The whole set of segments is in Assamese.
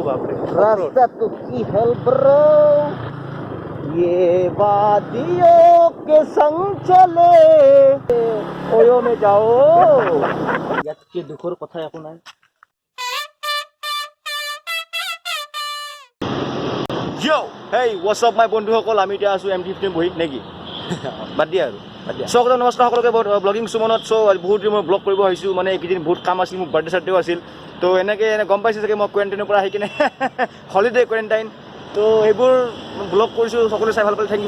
रास्ता तो की हल ब्रो ये वादियों के संग चले ओयो में जाओ यात के दुखर কথা একো নাই Yo hey what's up my বন্ধুসকল আমি এতিয়া আছো Mt15 বহিত নেকি বাদ দিয়া আৰু সকলো নমস্কাৰ সকলোকে ব্লগিং সুমনত বহুত দিন মই ব্লগ কৰিব আহিছো মানে এইকেইদিন বহুত কাম আছিল মোৰ বাৰ্থডে চাৰ্টেও আছিল তো এনেকৈ গম পাইছে চাগে মই কোৱাৰেণ্টাইনৰ পৰা আহি কিনে হলিডে কোৱাৰেণ্টাইন তো এইবোৰ ব্লগ কৰিছোঁ সকলোৱে চাই ভাল পালে thank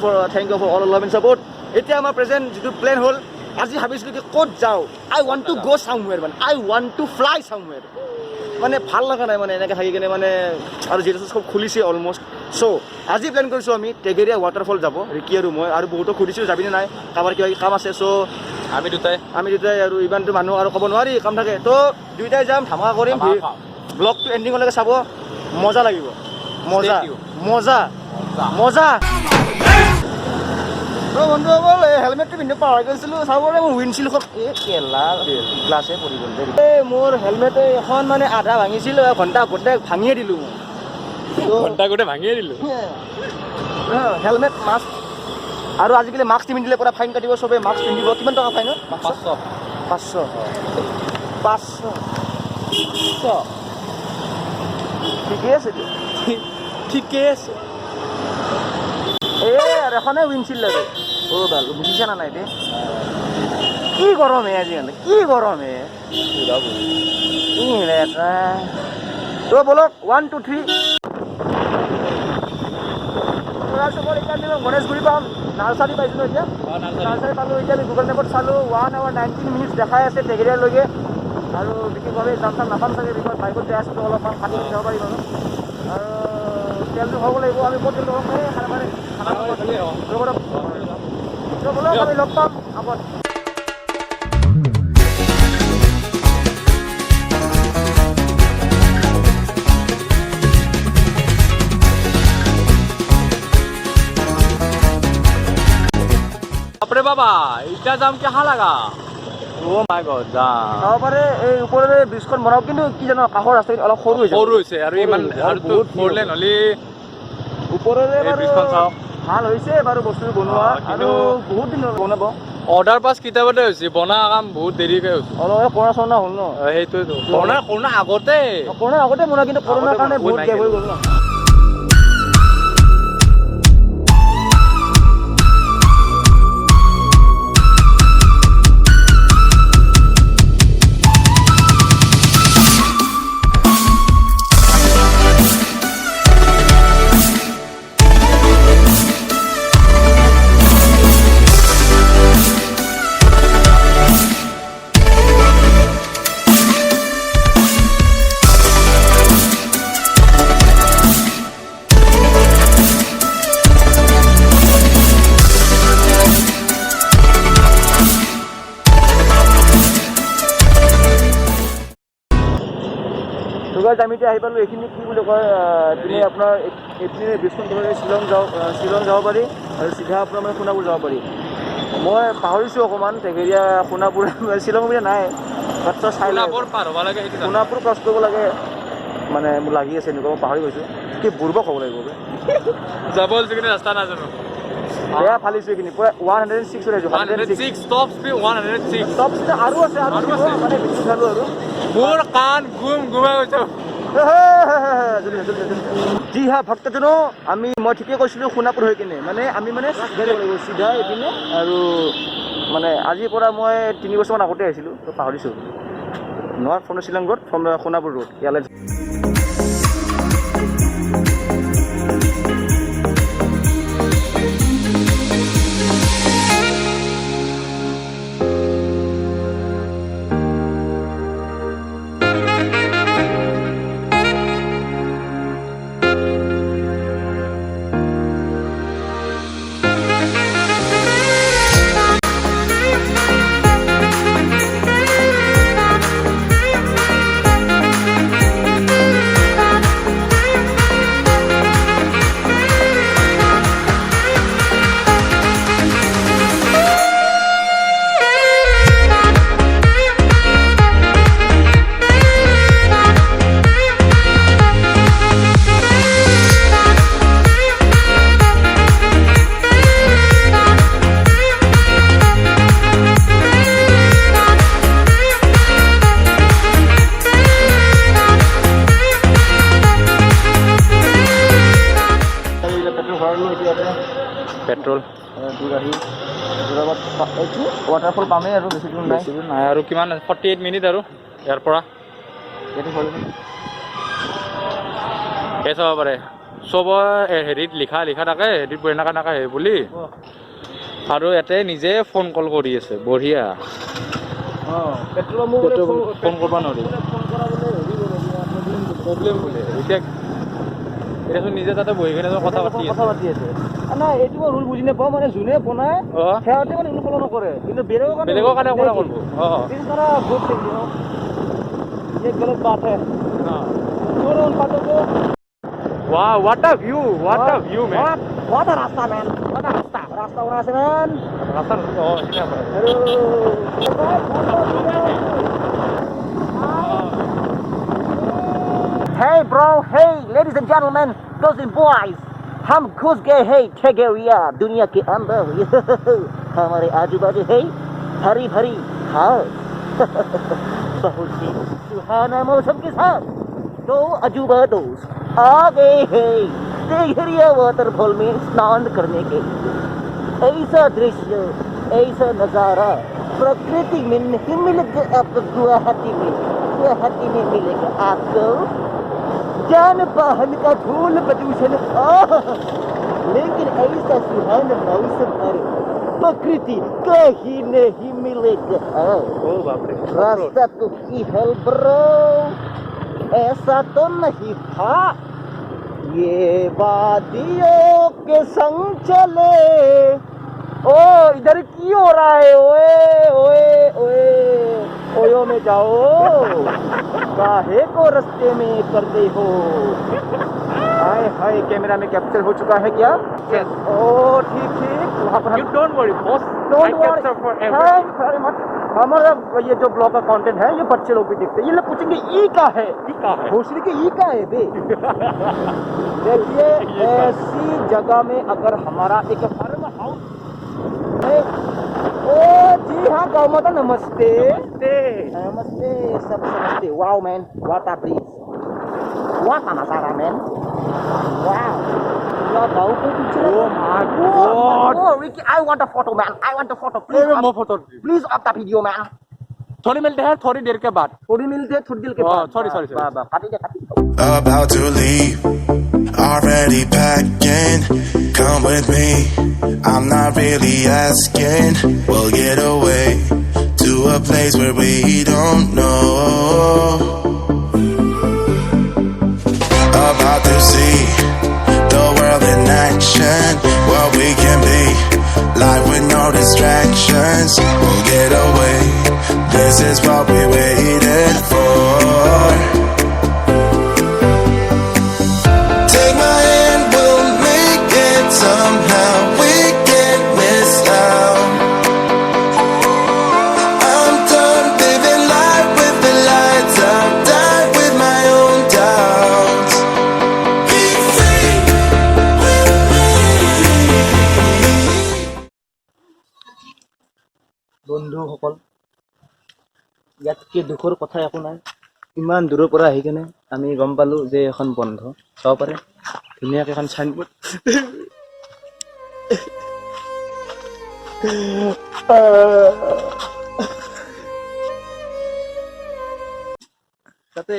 you for all love and support এতিয়া আমাৰ প্ৰেজেণ্ট যিটো প্লেন হ'ল আজি ভাবিছিলোঁ কি ক'ত যাওঁ আই ৱান্ট টু গ' চামৱেৰ মানে আই ৱান্ট টু ফ্লাই চামৱেৰ মানে ভাল লগা নাই মানে এনেকৈ থাকি কিনে মানে আৰু যিহেতু চব খুলিছে অলমষ্ট চ' আজি প্লেন কৰিছোঁ আমি টেগেৰিয়া ৱাটাৰফল যাব ৰিকি আৰু মই আৰু বহুতো সুধিছোঁ যাবিনে নাই কাৰোবাৰ কিবা কাম আছে চ' আমি দুটাই আৰু ইমানটো মানুহ আৰু ক'ব নোৱাৰি কাম থাকে তো দুয়োটাই যাম ধামাকা কৰিম ব্লগটো এণ্ডিঙলৈকে চাব মজা লাগিব মজা মজা মজা বন্ধুসকল এই হেলমেটটো পিন্ধি পাহৰি গৈছিলোঁ চাবলৈ মোৰ উইণ্ডশ্বিল্ডখন এই কেলা গ্লাছে পৰি গ'ল এই মোৰ হেলমেটে এখন মানে আধা ভাঙিছিল ঘণ্টা গোটেই ভাঙিয়ে দিলোঁ হেলমেট মাস্ক আৰু আজিকালি মাস্ক নিপিন্ধিলে পৰা ফাইন কাটিব চবেই মাস্ক পিন্ধিব কিমান টকা ফাইন 500 ঠিকে আছে ঠিকে আছে এই আৰু এখনে উইণ্ডশ্বিল্ড আৰু ভাল বুজিছা না নাই দে কি গৰম হে আজিকালি কি গৰম হে তো বলক 1 2 3 গণেশগুৰি পাম নাৰ্চাৰী পাইছিলোঁ এতিয়া নাৰ্চাৰী পালোঁ এতিয়া আমি গুগল মেপত চালোঁ 1 hour 19 minutes দেখাই আছে টেগেৰিয়ালৈকে আৰু বিশেষভাৱে যাম চাম নাপাম চাগে বিকজ বাইকত যাই আছিলোঁ অলপমান কাটি যাব পাৰিম আৰু তেলটো হ'ব লাগিব আমি ক'ত তেলটো হ'ম বলক আমি লগ পাম আগত বাপরে বাবা এটা যাম কেহা লাগা ও মাই গড যা চাব পাৰে এই ওপৰৰে ব্ৰিজখন বনাওক কিন্তু কি জানো কাষৰ ৰাস্তাটো অলপ সৰু হৈছে আৰু ইমান আৰু তো ফৰলেন হলি ওপৰৰে ব্ৰিজখন চাওক ভাল হৈছে বাৰু বস্তু বনোৱা আৰু বহুত দিন বনাব অৰ্ডাৰ পাছ কিতাপতে হৈছে বনা কাম বহুত দেৰিকৈ হৈছে অলপ কৰোণা চৰোণা হ'ল ন সেইটোৱেতো কৰোণা আগতে বনোৱা কিন্তু কৰোণাৰ কাৰণে বহুত গেপ হৈ গ'ল ন আমি এতিয়া আহি পালোঁ এইখিনি কি বুলি কয় তুমি আপোনাৰ এইখিনি ব্ৰিজখন ধৰি শ্বিলং যাব পাৰি আৰু চিধা আপোনাৰ মানে সোণাপুৰ যাব পাৰি মই পাহৰিছোঁ অকণমান টেগেৰিয়া সোণাপুৰ শ্বিলং পিনে নাই সোণাপুৰ ক্ৰছ কৰিব লাগে মানে মোৰ লাগি আছে এনেকুৱা মই পাহৰি গৈছোঁ কি বুৰ্বক হ'ব লাগিব যাব ৰাস্তা নাজানো বেয়া ফালিছোঁ এইখিনি পুৰা 106 ওলাইছোঁ 106 টপ স্পীড 106 টপ স্পীড আৰু আছে মানে বেছি চালোঁ আৰু মোৰ কাণ ঘুমাই গৈছে জি হা ভক্তজনো মই ঠিকে কৈছিলোঁ সোণাপুৰ হৈ কিনে মানে আমি মানে চিধা এইপিনে আৰু মানে আজিৰ পৰা মই 3 বছৰমান আগতে আহিছিলোঁ তো পাহৰিছোঁ north from Shillong road from Sonapur road ইয়ালৈ পেট্ৰল দূৰ আহি এইটো ৱাটাৰফল পামেই আৰু বেছি দূৰ নাই বেছি দূৰ নাই আৰু কিমান 48 মিনিট আৰু ইয়াৰ পৰা এইটো হ'ল এই চাব পাৰে চব হেৰিত লিখা থাকে হেৰিত এনেকা হে বুলি আৰু ইয়াতে নিজে ফোন কল কৰি আছে বঢ়িয়া পেট্ৰল মোৰ বোলে ফোন কৰিব নোৱাৰি ফোন কৰা বোলে প্ৰব্লেম বোলে এতিয়া নিজে তাতে বহি কিনে কথা পাতি আছে নাই এইটো মই ৰুল বুজি নাপাওঁ মানে যোনে বনাই সিহঁতে মানে ৰুল ফল' নকৰে কিন্তু বেলেগৰ কাৰণে কৰিব ये गलत बात है छोड़ो उन बातों को वाह what a view man what a रास्ता मैन what a रास्ता वहां से मैन रास्ता Hey bro, hey ladies and gentlemen, girls and boys, हम घुस गए हैं ठेगेरिया दुनिया के अंदर हमारे आजू बाजू है हरी भरी घास बहुत ही सुहाना मौसम के साथ दो अजूबा दोस्त आ गए हैं तेघरिया वाटरफॉल में स्नान करने के लिए ऐसा दृश्य ऐसा नज़ारा प्रकृति में नहीं मिलेगा आपको गुवाहाटी में मिलेगा आपको जान वाहन का धूल प्रदूषण लेकिन ऐसा सुहाना मौसम पर प्रकृति कहीं नहीं मिलेगा रास्ता तो की हेल ब्रो ऐसा तो नहीं था ये वादियों के संग चले ओ इधर की हो रहा है ओए ओए ओए ओयो में जाओ काहे को रास्ते में करते हो हाय हाय कैमरा में कैप्चर हो चुका है क्या ओ ठीक वहाँ पर डोंट वरी बॉस हमारा ये जो ब्लॉग का कंटेंट है ये बच्चे लोग भी देखते हैं ये लोग पूछेंगे ई का है भोसड़ी के ई का है बे देखिए ऐसी जगह में अगर हमारा एक फार्म हाउस है ओ जी हाँ गौ माता नमस्ते नमस्ते सब नमस्ते wow man what a breeze what a नजारा मैन वाओ गाँव के पीछे Oh my God. Oh Ricky I want a photo man I want a photo please up the video man थोड़ी मिलते हैं थोड़ी देर के बाद थोड़ी मिलते हैं थोड़ी देर के बाद sorry About to leave, already packing. Come with me, I'm not really asking. We'll get away to a place where we don't know. About to see the world in action, what we can be, life with no distractions. We'll get away, this is what we waited for. Take my hand, we'll make it somehow. We can't miss out. I'm done living life with the lights out, die with my own doubts. Be free with me. বন্ধুসকল ইয়াতকৈ দুখৰ কথা একো নাই ইমান দূৰৰ পৰা আহি কেনে আমি গম পালোঁ যে এখন বন্ধ চাব পাৰে ধুনীয়াকৈ এখন চাইনবোৰ্ড তাতে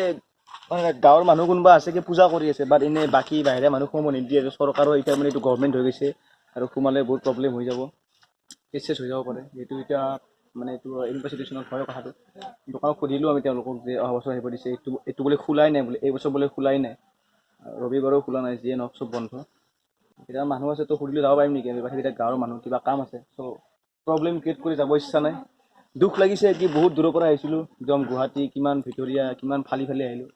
মানে গাঁৱৰ মানুহ কোনোবা আছে কি পূজা কৰি আছে বাট এনে বাকী বাহিৰা মানুহ সোমাব নিদিয়ে আৰু চৰকাৰৰ এতিয়া মানে এইটো গভৰ্ণমেণ্ট হৈ গৈছে আৰু সোমালে বহুত প্ৰব্লেম হৈ যাব কেছ হৈ যাব পাৰে এইটো এতিয়া মানে এইটো এনেকুৱা চিটুৱেশ্যনত হয় কথাটো দোকানত সুধিলোঁ আমি তেওঁলোকক যে অহা বছৰ আহিব দিছে এইটো বোলে খোলাই নাই বোলে এই বছৰ বোলে খোলাই নাই ৰবিবাৰো খোলা নাই যিয়ে নহওক চব বন্ধ এতিয়া মানুহ আছে তো সুধিলে যাব পাৰিম নেকি আমি বাকী এতিয়া গাঁৱৰ মানুহ কিবা কাম আছে চ' প্ৰব্লেম ক্ৰিয়েট কৰি যাব ইচ্ছা নাই দুখ লাগিছে কি বহুত দূৰৰ পৰা আহিছিলোঁ একদম গুৱাহাটী কিমান ভিতৰীয়া কিমান ফালি আহিলোঁ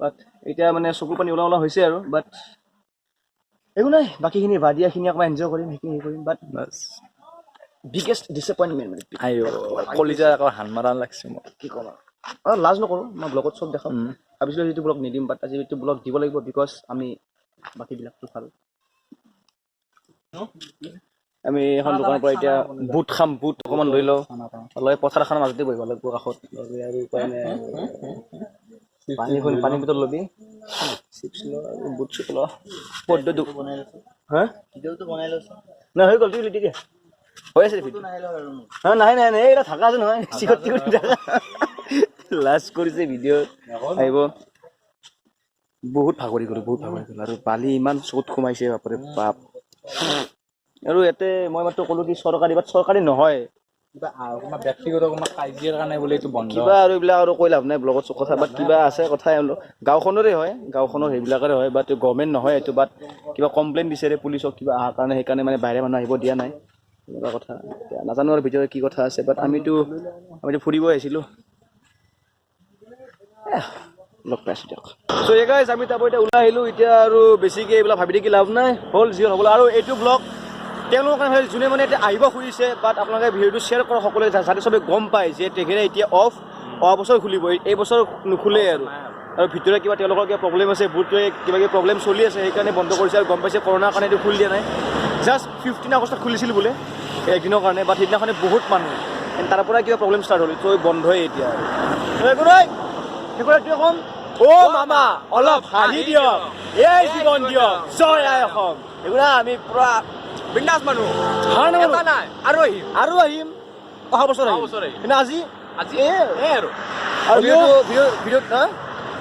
বাট এতিয়া মানে চকুৰ পানী ওলা হৈছে আৰু বাট একো নাই বাকীখিনি বাদিয়াখিনি অকণমান এনজয় কৰিম সেইখিনি কৰিম বাট বিগেষ্ট ডিসএপইণ্টমেণ্ট মানে কলিজা আকৌ হান মাৰা লাগছে মোক কি ক'ম আৰু লাজ নকৰোঁ মই ব্লগত চব দেখাম ভাবিছিলোঁ যিটো ব্লগ নিদিম বাট আজি এইটো ব্লগ দিব লাগিব বিকজ আমি বাকীবিলাকতো ভাল আমি এখন দোকানৰ পৰা এতিয়া বুট খাম বুট অকণমান লৈ লওঁ লৈ পথাৰ এখনৰ মাজতে বহিব লাগিব কাষত আৰু উপায় নাই পানী বটল ল'বি চিপছ ল আৰু বুট চুট ল পদ্ধতি বনাই লৈছোঁ হা ভিডিঅ'টো বনাই লৈছোঁ না হৈ গ'ল তুই লিটি দিয়া হৈ আছে ভিডিঅ' হা নাই নাই নাই এটা থাকা আছে নহয় চিকট চিকট থাকা লাজ কৰিছে ভিডিঅ' আহিব বহুত ভাগৰি গ'লো আৰু বালি ইমান চকুত সোমাইছে বাপৰে বাপ আৰু ইয়াতে মই মাত্ৰ ক'লো কি চৰকাৰী নহয় ব্যক্তিগত কাজিয়াৰ কাৰণে বোলে এইটো বন্ধ কিবা আৰু এইবিলাক আৰু কৈ লাভ নাই ব্লগত কথা বাট কিবা আছে কথা গাঁওখনৰে হয় গাঁওখনৰ সেইবিলাকৰে হয় বাট গভৰ্ণমেণ্ট নহয় এইটো বাট কিবা কমপ্লেইন দিছে পুলিচক কিবা অহাৰ কাৰণে সেইকাৰণে মানে বাহিৰে মানুহ আহিব দিয়া নাই এনেকুৱা কথা এতিয়া নাজানো আৰু ভিতৰত কি কথা আছে বাট আমিতো ফুৰিব আহিছিলোঁ লগ পাইছোঁ দিয়ক চ' এই গাইজ আমি তাৰপৰা এতিয়া ওলাই আহিলোঁ এতিয়া আৰু বেছিকৈ এইবিলাক ভাবি থাকি লাভ নাই হ'ল যি হ'ল আৰু এইটো ব্লগ তেওঁলোকৰ কাৰণে যোনে মানে এতিয়া আহিব খুজিছে বাট আপোনালোকে ভিডিঅ'টো শ্বেয়াৰ কৰক সকলোৱে যাতে চবে গম পায় যে তেখেতে এতিয়া অহা বছৰ খুলিব এই বছৰ নুখোলে আৰু ভিতৰে কিবা তেওঁলোকৰ কিবা প্ৰব্লেম আছে বহুতটোৱে কিবা কিবি প্ৰব্লেম চলি আছে সেইকাৰণে বন্ধ কৰিছে আৰু গম পাইছে কৰোণাৰ কাৰণে এইটো খুলি দিয়া নাই জাষ্ট 15 আগষ্টত খুলিছিল বোলে একদিনৰ কাৰণে বাট সেইদিনাখনে বহুত মানুহ তাৰ পৰা কিবা প্ৰব্লেম ষ্টাৰ্ট হ'ল ত' বন্ধই এতিয়া সেইগৰাকী অসম অ' মামা অলপ হাঁহি দিয়ক এই জীৱন দিয়ক জয় আই অসম এইগুলা আমি পুৰা বিন্দাছ মানুহ নাই আৰু আহিম অহা বছৰ কিন্তু আজি আৰু ভিডিঅ'ত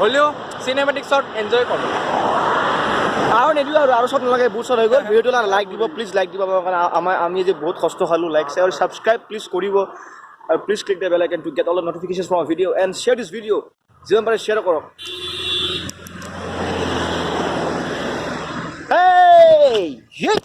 হ'লেও চিনেমেটিক শ্বট এনজয় কৰোঁ আৰু নিদিওঁ আৰু চব নালাগে বহুত চট হৈ গ'ল ভিডিঅ'টো লাইক দিব প্লিজ লাইক দিব কাৰণ আমি যে বহুত কষ্ট খালোঁ লাইক শ্বেয়াৰ আৰু ছাবস্ক্ৰাইব প্লিজ কৰিব আৰু please click the bell icon to get all the notifications from video' and share this video' যিমান পাৰে শ্বেয়াৰ কৰক Hey!